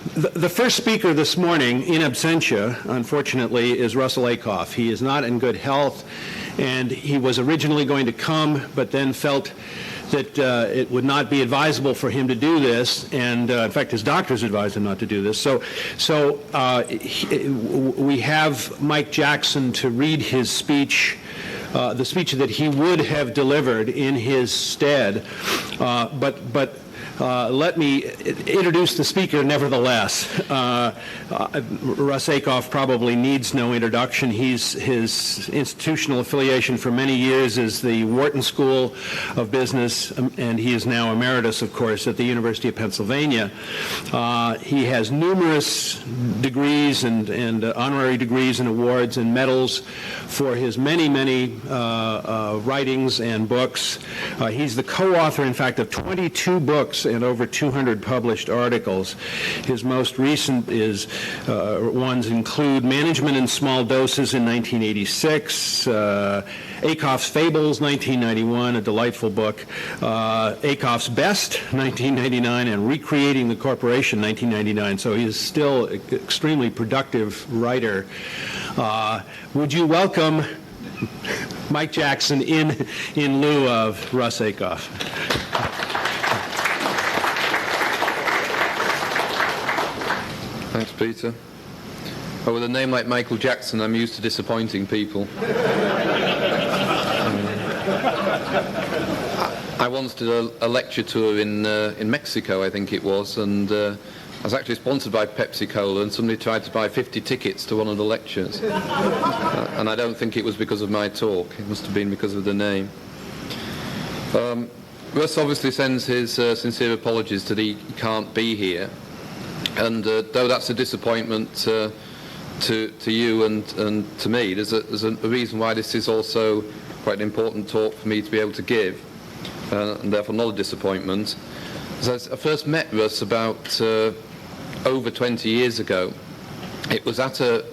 The first speaker this morning, in absentia, unfortunately, is Russell Ackoff. He is not in good health, and he was originally going to come, but then felt that it would not be advisable for him to do this, and in fact, his doctors advised him not to do this. So we have Mike Jackson to read his speech, the speech that he would have delivered in his stead, but let me introduce the speaker nevertheless. Russ Ackoff probably needs no introduction. His institutional affiliation for many years is the Wharton School of Business, and he is now Emeritus, of course, at the University of Pennsylvania. He has numerous degrees and honorary degrees and awards and medals for his many writings and books. He's the co-author, in fact, of 22 books and over 200 published articles. His most recent ones include Management in Small Doses in 1986, Ackoff's Fables, 1991, a delightful book, Ackoff's Best, 1999, and Recreating the Corporation, 1999. So he is still an extremely productive writer. Would you welcome Mike Jackson in lieu of Russ Ackoff? Thanks, Peter. Well, with a name like Michael Jackson, I'm used to disappointing people. I once did a lecture tour in Mexico, I think it was, and I was actually sponsored by Pepsi-Cola, and somebody tried to buy 50 tickets to one of the lectures. And I don't think it was because of my talk. It must have been because of the name. Russ obviously sends his sincere apologies that he can't be here. And though that's a disappointment to you and to me, there's a reason why this is also quite an important talk for me to be able to give, and therefore not a disappointment. So I first met Russ about over 20 years ago. It was at a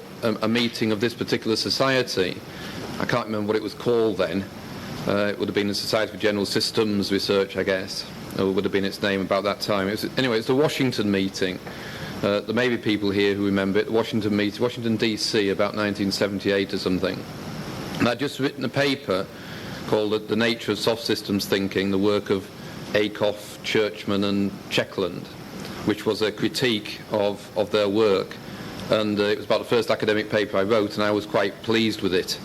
meeting of this particular society. I can't remember what it was called then. It would have been the Society for General Systems Research, I guess. It would have been its name about that time. Anyway, it's the Washington meeting. There may be people here who remember it. The Washington meeting, Washington D.C., about 1978 or something. And I'd just written a paper called The Nature of Soft Systems Thinking, the work of Ackoff, Churchman and Checkland, which was a critique of their work. And it was about the first academic paper I wrote, and I was quite pleased with it.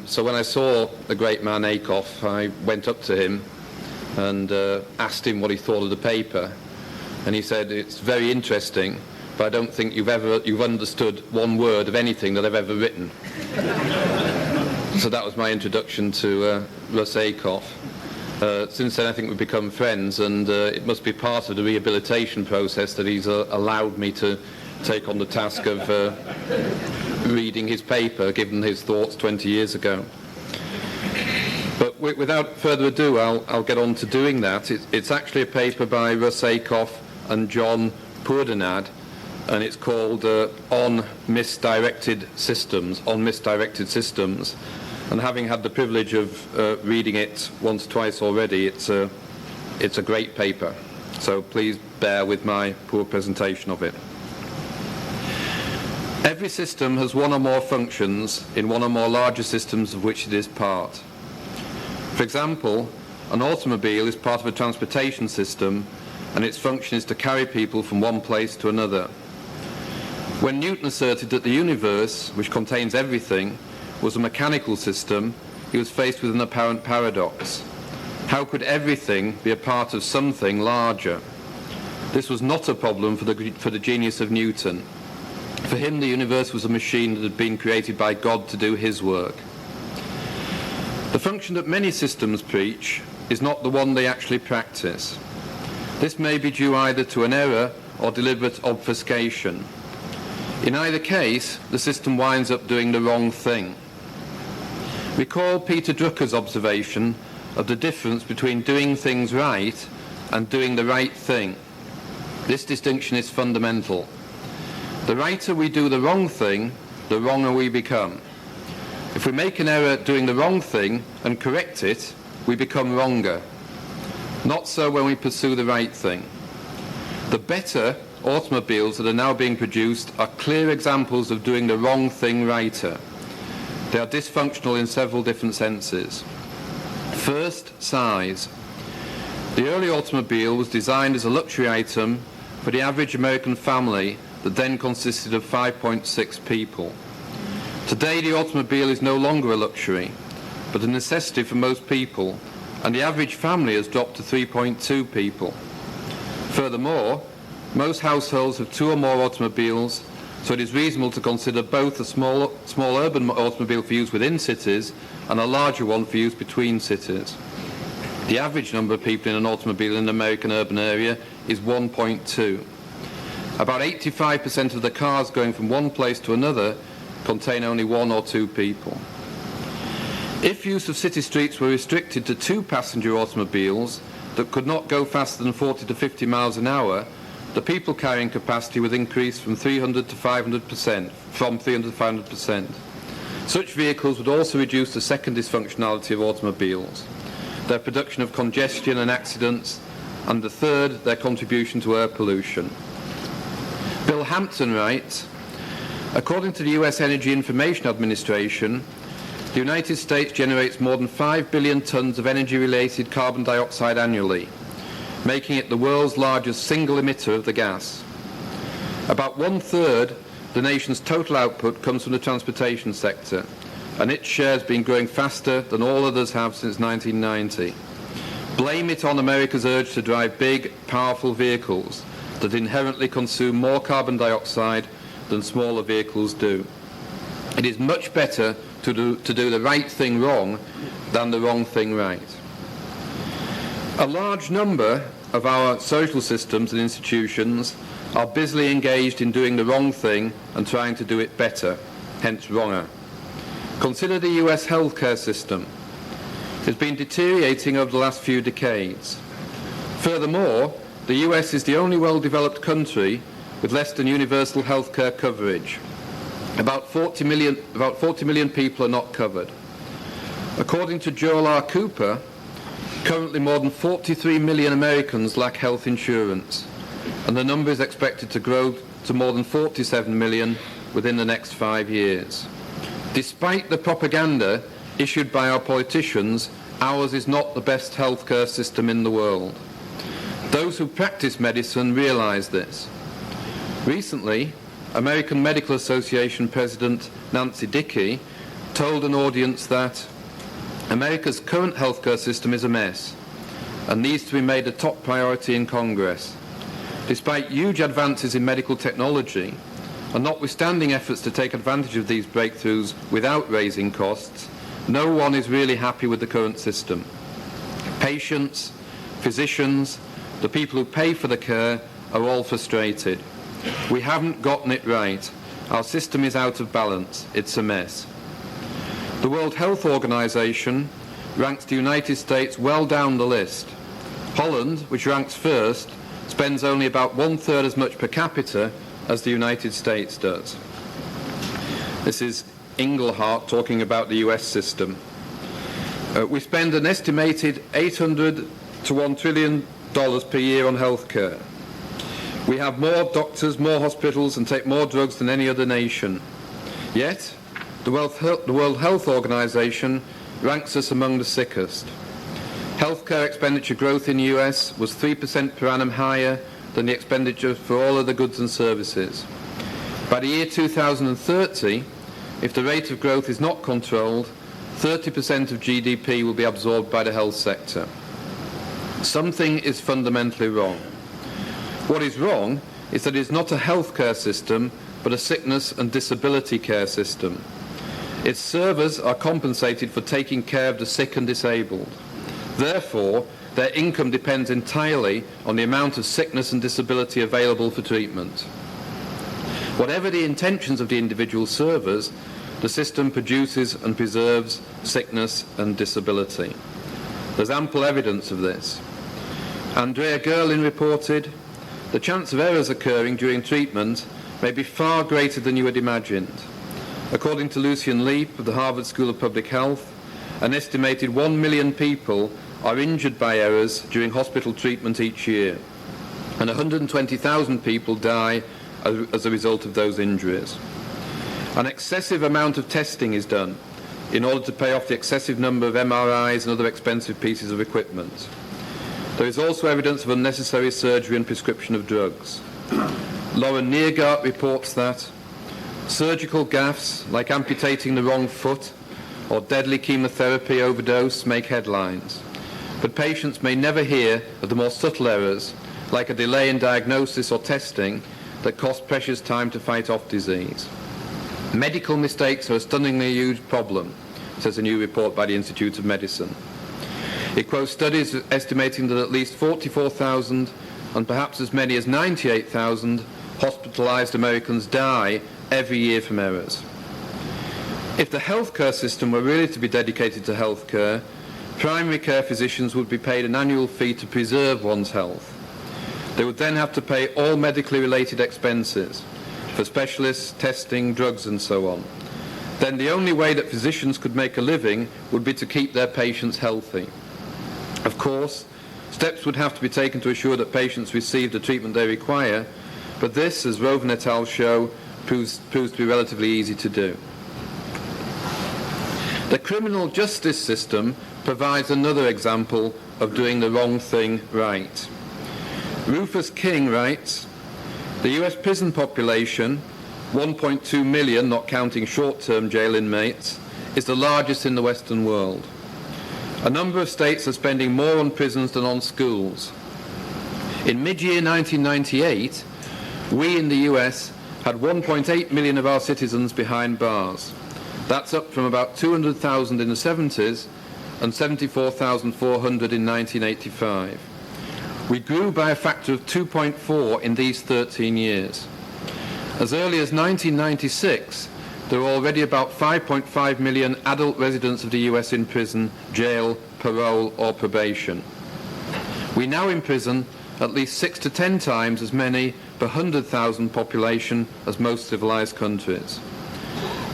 So when I saw the great man Ackoff, I went up to him and asked him what he thought of the paper, and he said, "It's very interesting, but I don't think you've understood one word of anything that I've ever written." So that was my introduction to Russ Ackoff. Since then I think we've become friends, and it must be part of the rehabilitation process that he's allowed me to take on the task of reading his paper, given his thoughts 20 years ago. But without further ado, I'll get on to doing that. It's actually a paper by Russ Ackoff and John Pourdenad, and it's called On Misdirected Systems. And having had the privilege of reading it once or twice already, it's a great paper. So please bear with my poor presentation of it. Every system has one or more functions in one or more larger systems of which it is part. For example, an automobile is part of a transportation system, and its function is to carry people from one place to another. When Newton asserted that the universe, which contains everything, was a mechanical system, he was faced with an apparent paradox. How could everything be a part of something larger? This was not a problem for the genius of Newton. For him, the universe was a machine that had been created by God to do his work. The function that many systems preach is not the one they actually practice. This may be due either to an error or deliberate obfuscation. In either case, the system winds up doing the wrong thing. Recall Peter Drucker's observation of the difference between doing things right and doing the right thing. This distinction is fundamental. The righter we do the wrong thing, the wronger we become. If we make an error doing the wrong thing and correct it, we become wronger. Not so when we pursue the right thing. The better automobiles that are now being produced are clear examples of doing the wrong thing righter. They are dysfunctional in several different senses. First, size. The early automobile was designed as a luxury item for the average American family that then consisted of 5.6 people. Today, the automobile is no longer a luxury, but a necessity for most people, and the average family has dropped to 3.2 people. Furthermore, most households have 2 or more automobiles, so it is reasonable to consider both a small urban automobile for use within cities and a larger one for use between cities. The average number of people in an automobile in an American urban area is 1.2. About 85% of the cars going from one place to another contain only 1 or 2 people. If use of city streets were restricted to 2-passenger automobiles that could not go faster than 40 to 50 miles an hour, the people carrying capacity would increase from 300 to 500%. Such vehicles would also reduce the second dysfunctionality of automobiles, their production of congestion and accidents, and the third, their contribution to air pollution. Bill Hampton writes, according to the US Energy Information Administration, the United States generates more than 5 billion tons of energy-related carbon dioxide annually, making it the world's largest single emitter of the gas. About 1/3 the nation's total output comes from the transportation sector, and its share has been growing faster than all others have since 1990. Blame it on America's urge to drive big, powerful vehicles that inherently consume more carbon dioxide than smaller vehicles do. It is much better to do the right thing wrong than the wrong thing right. A large number of our social systems and institutions are busily engaged in doing the wrong thing and trying to do it better, hence wronger. Consider the US healthcare system. It's been deteriorating over the last few decades. Furthermore, the US is the only well-developed country with less than universal healthcare coverage. About 40 million people are not covered. According to Joel R. Cooper, currently more than 43 million Americans lack health insurance, and the number is expected to grow to more than 47 million within the next 5 years. Despite the propaganda issued by our politicians, ours is not the best healthcare system in the world. Those who practice medicine realize this. Recently, American Medical Association President Nancy Dickey told an audience that America's current healthcare system is a mess and needs to be made a top priority in Congress. Despite huge advances in medical technology, and notwithstanding efforts to take advantage of these breakthroughs without raising costs, no one is really happy with the current system. Patients, physicians, the people who pay for the care are all frustrated. We haven't gotten it right. Our system is out of balance. It's a mess. The World Health Organization ranks the United States well down the list. Holland, which ranks first, spends only about 1/3 as much per capita as the United States does. This is Engelhardt talking about the US system. We spend an estimated $800 to $1 trillion per year on healthcare. We have more doctors, more hospitals, and take more drugs than any other nation. Yet, the World Health Organization ranks us among the sickest. Healthcare expenditure growth in the US was 3% per annum higher than the expenditure for all other goods and services. By the year 2030, if the rate of growth is not controlled, 30% of GDP will be absorbed by the health sector. Something is fundamentally wrong. What is wrong is that it is not a healthcare system, but a sickness and disability care system. Its servers are compensated for taking care of the sick and disabled. Therefore, their income depends entirely on the amount of sickness and disability available for treatment. Whatever the intentions of the individual servers, the system produces and preserves sickness and disability. There's ample evidence of this. Andrea Gerlin reported, the chance of errors occurring during treatment may be far greater than you had imagined. According to Lucian Leap of the Harvard School of Public Health, an estimated 1 million people are injured by errors during hospital treatment each year. and 120,000 people die as a result of those injuries. An excessive amount of testing is done in order to pay off the excessive number of MRIs and other expensive pieces of equipment. There is also evidence of unnecessary surgery and prescription of drugs. Lauren Neergart reports that surgical gaffes, like amputating the wrong foot or deadly chemotherapy overdose, make headlines. But patients may never hear of the more subtle errors, like a delay in diagnosis or testing, that cost precious time to fight off disease. Medical mistakes are a stunningly huge problem, says a new report by the Institute of Medicine. It quotes studies estimating that at least 44,000 and perhaps as many as 98,000 hospitalized Americans die every year from errors. If the healthcare system were really to be dedicated to healthcare, primary care physicians would be paid an annual fee to preserve one's health. They would then have to pay all medically related expenses for specialists, testing, drugs and so on. Then the only way that physicians could make a living would be to keep their patients healthy. Of course, steps would have to be taken to assure that patients receive the treatment they require, but this, as Roven et al. Show, proves to be relatively easy to do. The criminal justice system provides another example of doing the wrong thing right. Rufus King writes, the US prison population, 1.2 million, not counting short-term jail inmates, is the largest in the Western world. A number of states are spending more on prisons than on schools. In mid-year 1998, we in the US had 1.8 million of our citizens behind bars. That's up from about 200,000 in the 70s and 74,400 in 1985. We grew by a factor of 2.4 in these 13 years. As early as 1996, there were already about 5.5 million adult residents of the US in prison, jail, parole or probation. We now imprison at least 6 to 10 times as many per 100,000 population as most civilized countries.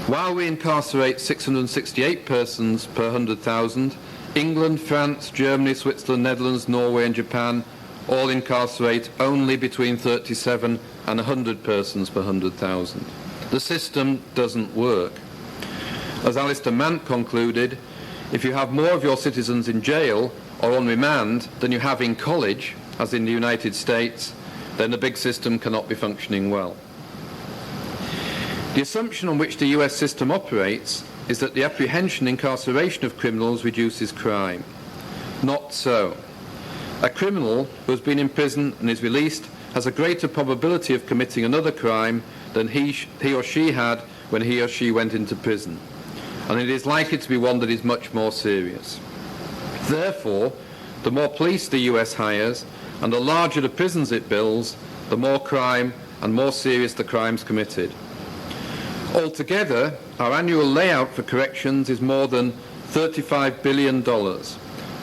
While we incarcerate 668 persons per 100,000, England, France, Germany, Switzerland, Netherlands, Norway and Japan all incarcerate only between 37 and 100 persons per 100,000. The system doesn't work. As Alistair Mant concluded, if you have more of your citizens in jail or on remand than you have in college, as in the United States, then the big system cannot be functioning well. The assumption on which the US system operates is that the apprehension and incarceration of criminals reduces crime. Not so. A criminal who has been in prison and is released has a greater probability of committing another crime than he or she had when he or she went into prison. And it is likely to be one that is much more serious. Therefore, the more police the US hires and the larger the prisons it builds, the more crime and more serious the crimes committed. Altogether, our annual layout for corrections is more than $35 billion,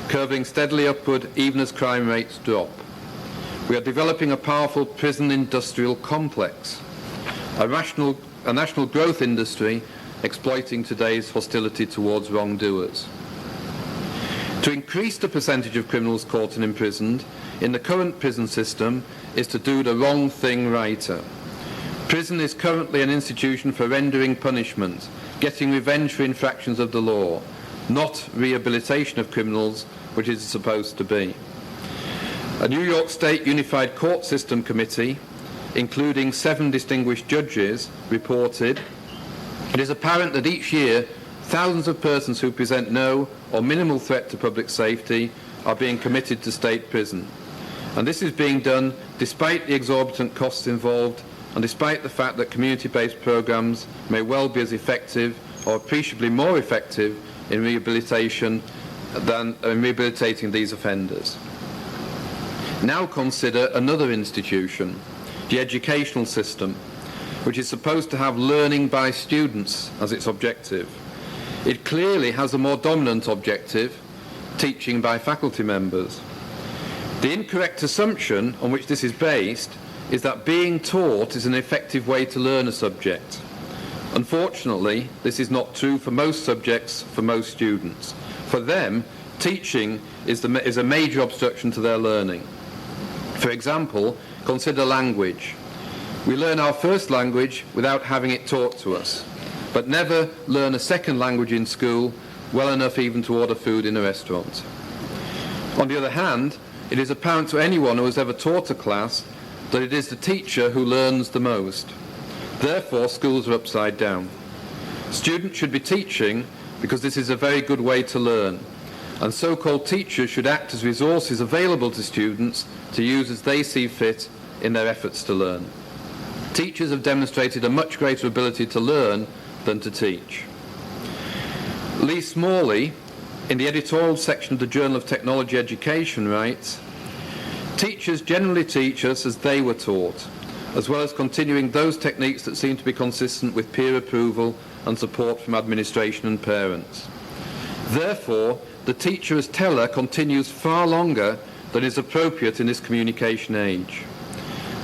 curving steadily upward even as crime rates drop. We are developing a powerful prison industrial complex, a national growth industry exploiting today's hostility towards wrongdoers. To increase the percentage of criminals caught and imprisoned in the current prison system is to do the wrong thing righter. Prison is currently an institution for rendering punishment, getting revenge for infractions of the law, not rehabilitation of criminals, which it is supposed to be. A New York State Unified Court System Committee, including 7 distinguished judges, reported, it is apparent that each year thousands of persons who present no or minimal threat to public safety are being committed to state prison. And this is being done despite the exorbitant costs involved and despite the fact that community-based programs may well be as effective or appreciably more effective in rehabilitation than in rehabilitating these offenders. Now consider another institution, the educational system, which is supposed to have learning by students as its objective. It clearly has a more dominant objective, teaching by faculty members. The incorrect assumption on which this is based is that being taught is an effective way to learn a subject. Unfortunately, this is not true for most subjects, for most students. For them, teaching is a major obstruction to their learning. For example, Consider language. We learn our first language without having it taught to us, but never learn a second language in school well enough even to order food in a restaurant. On the other hand, it is apparent to anyone who has ever taught a class that it is the teacher who learns the most. Therefore, schools are upside down. Students should be teaching because this is a very good way to learn, and so-called teachers should act as resources available to students to use as they see fit in their efforts to learn. Teachers have demonstrated a much greater ability to learn than to teach. Lee Smalley, in the editorial section of the Journal of Technology Education, writes, "Teachers generally teach us as they were taught, as well as continuing those techniques that seem to be consistent with peer approval and support from administration and parents. Therefore, the teacher as teller continues far longer than is appropriate in this communication age.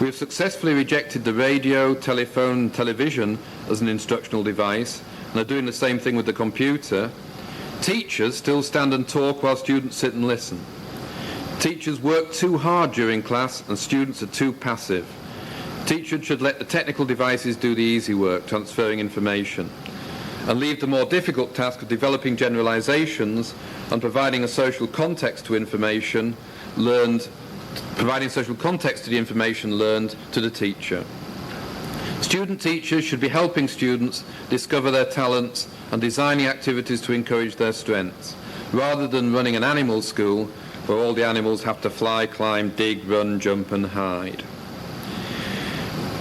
We have successfully rejected the radio, telephone, and television as an instructional device, and are doing the same thing with the computer. Teachers still stand and talk while students sit and listen. Teachers work too hard during class, and students are too passive. Teachers should let the technical devices do the easy work, transferring information, and leave the more difficult task of developing generalizations and providing a social context to information learned, providing social context to the information learned to the teacher. Student teachers should be helping students discover their talents and designing activities to encourage their strengths, rather than running an animal school where all the animals have to fly, climb, dig, run, jump and hide."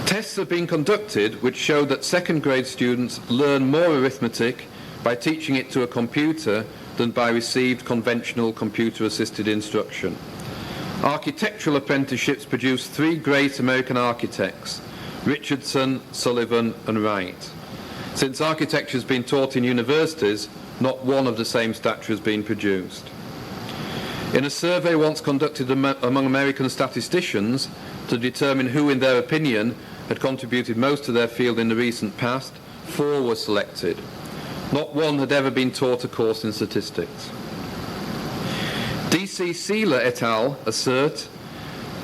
Tests have been conducted which show that second grade students learn more arithmetic by teaching it to a computer than by received conventional computer-assisted instruction. Architectural apprenticeships produce 3 great American architects, Richardson, Sullivan and Wright. Since architecture has been taught in universities, not one of the same stature has been produced. In a survey once conducted among American statisticians to determine who, in their opinion, had contributed most to their field in the recent past, 4 were selected. Not one had ever been taught a course in statistics. D.C. Seeler et al. Assert,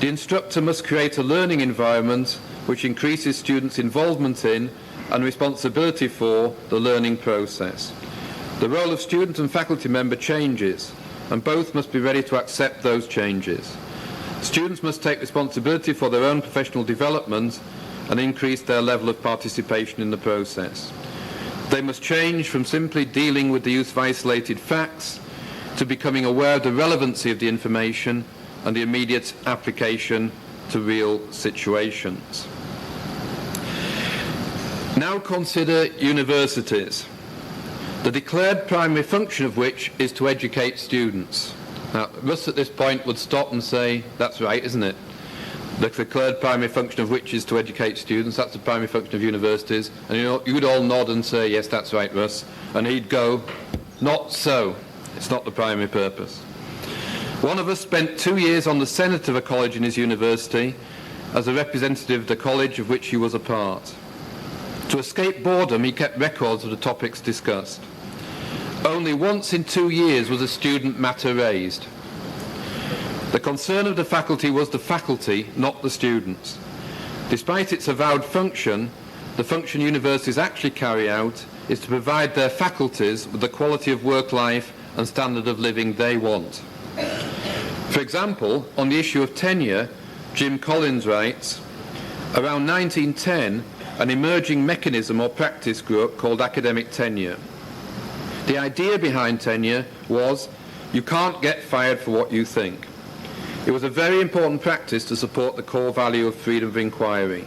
the instructor must create a learning environment which increases students' involvement in and responsibility for the learning process. The role of student and faculty member changes, and both must be ready to accept those changes. Students must take responsibility for their own professional development and increase their level of participation in the process. They must change from simply dealing with the use of isolated facts to becoming aware of the relevancy of the information and the immediate application to real situations. Now consider universities, the declared primary function of which is to educate students. Now, Russ at this point would stop and say, that's right, isn't it? The declared primary function of which is to educate students, that's the primary function of universities. And you would all nod and say, yes, that's right, Russ. And he'd go, not so. It's not the primary purpose. One of us spent 2 years on the Senate of a college in his university as a representative of the college of which he was a part. To escape boredom, he kept records of the topics discussed. Only once in 2 years was a student matter raised. The concern of the faculty was the faculty, not the students. Despite its avowed function, the function universities actually carry out is to provide their faculties with the quality of work life and standard of living they want. For example, on the issue of tenure, Jim Collins writes, around 1910, an emerging mechanism or practice grew up called academic tenure. The idea behind tenure was you can't get fired for what you think. It was a very important practice to support the core value of freedom of inquiry.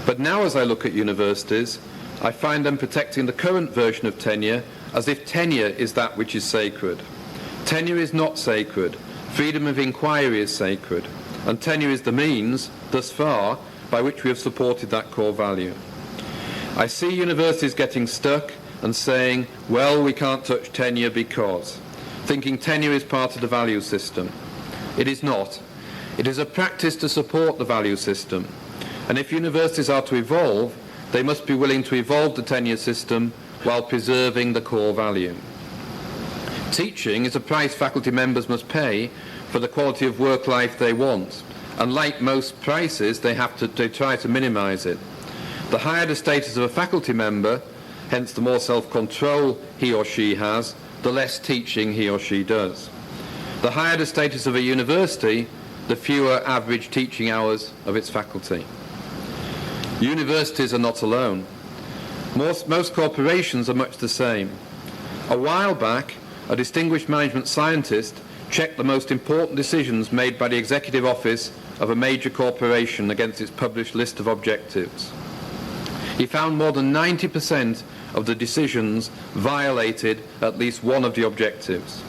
But now as I look at universities, I find them protecting the current version of tenure as if tenure is that which is sacred. Tenure is not sacred. Freedom of inquiry is sacred. And tenure is the means, thus far, by which we have supported that core value. I see universities getting stuck and saying, well, we can't touch tenure because, thinking tenure is part of the value system. It is not. It is a practice to support the value system. And if universities are to evolve, they must be willing to evolve the tenure system while preserving the core value. Teaching is a price faculty members must pay for the quality of work life they want, and like most prices, they try to minimise it. The higher the status of a faculty member, hence the more self-control he or she has, the less teaching he or she does. The higher the status of a university, the fewer average teaching hours of its faculty. Universities are not alone. Most corporations are much the same. A while back, a distinguished management scientist checked the most important decisions made by the executive office of a major corporation against its published list of objectives. He found more than 90% of the decisions violated at least one of the objectives.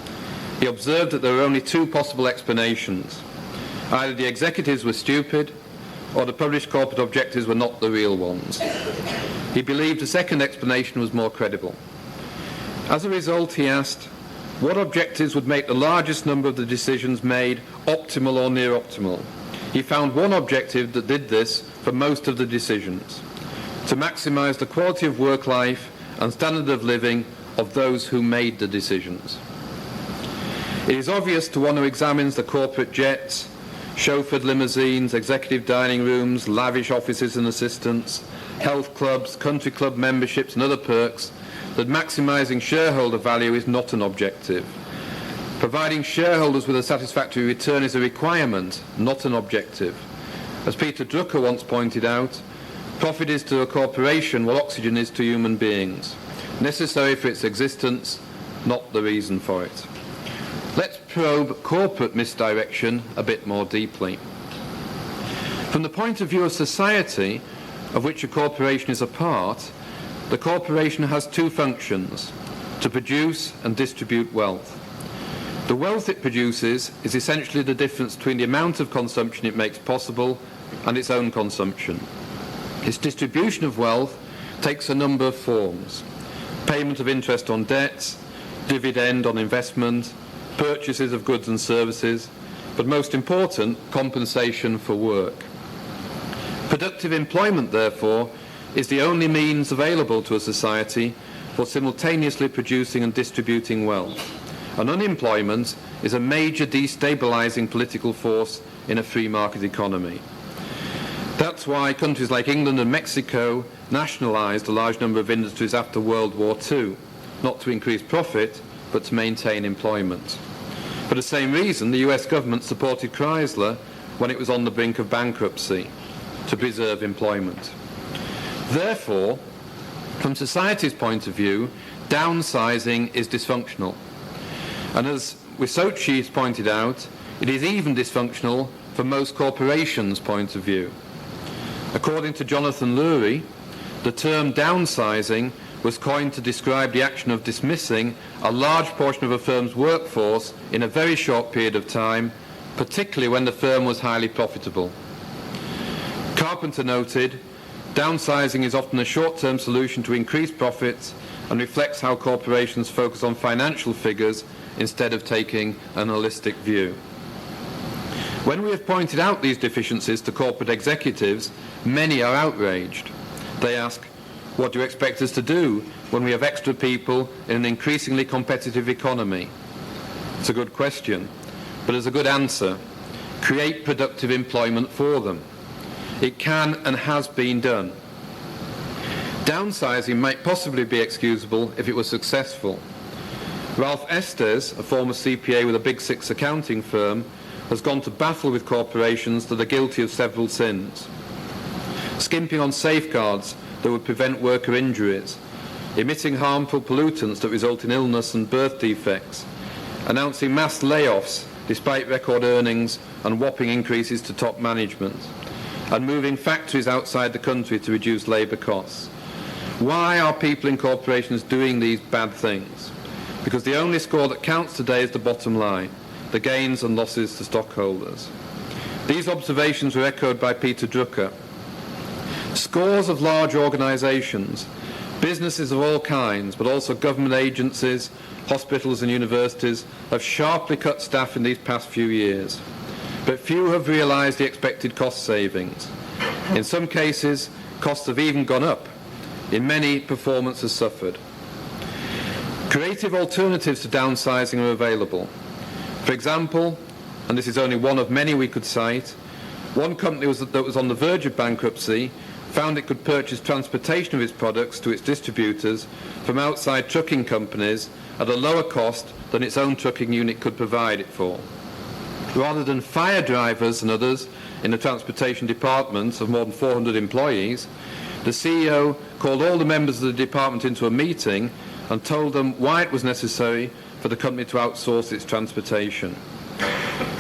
He observed that there were only two possible explanations. Either the executives were stupid, or the published corporate objectives were not the real ones. He believed the second explanation was more credible. As a result, he asked, what objectives would make the largest number of the decisions made optimal or near optimal? He found one objective that did this for most of the decisions: to maximise the quality of work life and standard of living of those who made the decisions. It is obvious to one who examines the corporate jets, chauffeured limousines, executive dining rooms, lavish offices and assistants, health clubs, country club memberships and other perks that maximising shareholder value is not an objective. Providing shareholders with a satisfactory return is a requirement, not an objective. As Peter Drucker once pointed out, profit is to a corporation what oxygen is to human beings, necessary for its existence, not the reason for it. Let's probe corporate misdirection a bit more deeply. From the point of view of society, of which a corporation is a part, the corporation has two functions: to produce and distribute wealth. The wealth it produces is essentially the difference between the amount of consumption it makes possible and its own consumption. Its distribution of wealth takes a number of forms: payment of interest on debts, dividend on investment, purchases of goods and services, but most important, compensation for work. Productive employment, therefore, is the only means available to a society for simultaneously producing and distributing wealth. And unemployment is a major destabilizing political force in a free market economy. That's why countries like England and Mexico nationalized a large number of industries after World War II, not to increase profit, but to maintain employment. For the same reason, the US government supported Chrysler when it was on the brink of bankruptcy, to preserve employment. Therefore, from society's point of view, downsizing is dysfunctional. And as Wisocki has pointed out, it is even dysfunctional from most corporations' point of view. According to Jonathan Lurie, the term downsizing was coined to describe the action of dismissing a large portion of a firm's workforce in a very short period of time, particularly when the firm was highly profitable. Carpenter noted, downsizing is often a short-term solution to increase profits and reflects how corporations focus on financial figures instead of taking an holistic view. When we have pointed out these deficiencies to corporate executives, many are outraged. They ask, what do you expect us to do when we have extra people in an increasingly competitive economy? It's a good question, but there's a good answer. Create productive employment for them. It can and has been done. Downsizing might possibly be excusable if it was successful. Ralph Estes, a former CPA with a Big Six accounting firm, has gone to battle with corporations that are guilty of several sins. Skimping on safeguards that would prevent worker injuries, emitting harmful pollutants that result in illness and birth defects, announcing mass layoffs despite record earnings and whopping increases to top management, and moving factories outside the country to reduce labour costs. Why are people in corporations doing these bad things? Because the only score that counts today is the bottom line, the gains and losses to stockholders. These observations were echoed by Peter Drucker. Scores of large organisations, businesses of all kinds, but also government agencies, hospitals and universities, have sharply cut staff in these past few years. But few have realised the expected cost savings. In some cases, costs have even gone up. In many, performance has suffered. Creative alternatives to downsizing are available. For example, and this is only one of many we could cite, One company that was on the verge of bankruptcy found it could purchase transportation of its products to its distributors from outside trucking companies at a lower cost than its own trucking unit could provide it for. Rather than fire drivers and others in the transportation department of more than 400 employees, the CEO called all the members of the department into a meeting and told them why it was necessary for the company to outsource its transportation.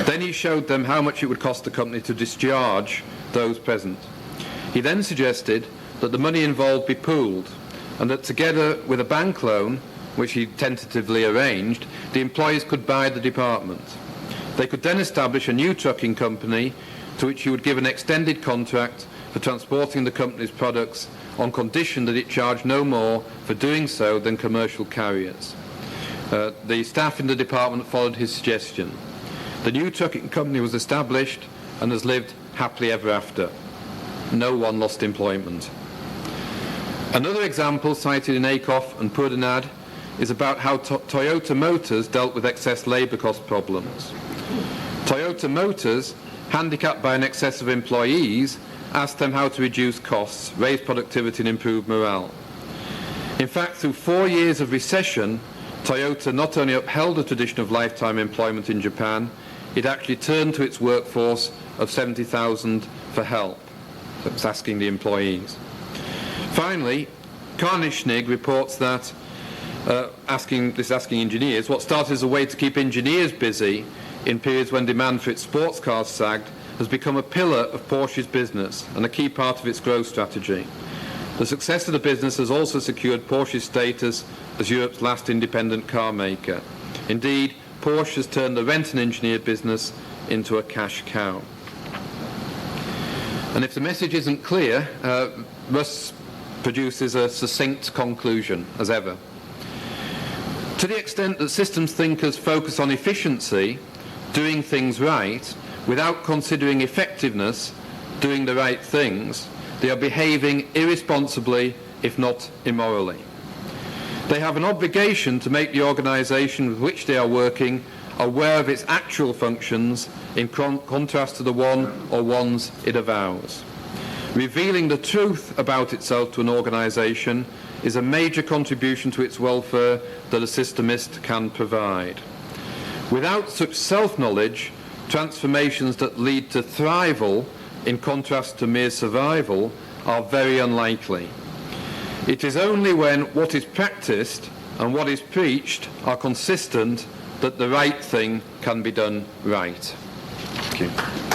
Then he showed them how much it would cost the company to discharge those present. He then suggested that the money involved be pooled, and that together with a bank loan, which he tentatively arranged, the employees could buy the department. They could then establish a new trucking company to which he would give an extended contract for transporting the company's products on condition that it charged no more for doing so than commercial carriers. The staff in the department followed his suggestion. The new trucking company was established and has lived happily ever after. No one lost employment. Another example cited in Ackoff and Purdanad is about how Toyota Motors dealt with excess labour cost problems. Toyota Motors, handicapped by an excess of employees, asked them how to reduce costs, raise productivity and improve morale. In fact, through 4 years of recession, Toyota not only upheld the tradition of lifetime employment in Japan, it actually turned to its workforce of 70,000 for help. So it was asking the employees. Finally, Carnishnig reports that asking engineers, what started as a way to keep engineers busy in periods when demand for its sports cars sagged, has become a pillar of Porsche's business and a key part of its growth strategy. The success of the business has also secured Porsche's status as Europe's last independent car maker. Indeed, Porsche has turned the rent and engineer business into a cash cow. And if the message isn't clear, Russ produces a succinct conclusion, as ever. To the extent that systems thinkers focus on efficiency, doing things right, without considering effectiveness, doing the right things, they are behaving irresponsibly, if not immorally. They have an obligation to make the organisation with which they are working aware of its actual functions in contrast to the one or ones it avows. Revealing the truth about itself to an organisation is a major contribution to its welfare that a systemist can provide. Without such self-knowledge, transformations that lead to thrival, in contrast to mere survival, are very unlikely. It is only when what is practiced and what is preached are consistent that the right thing can be done right. Thank you.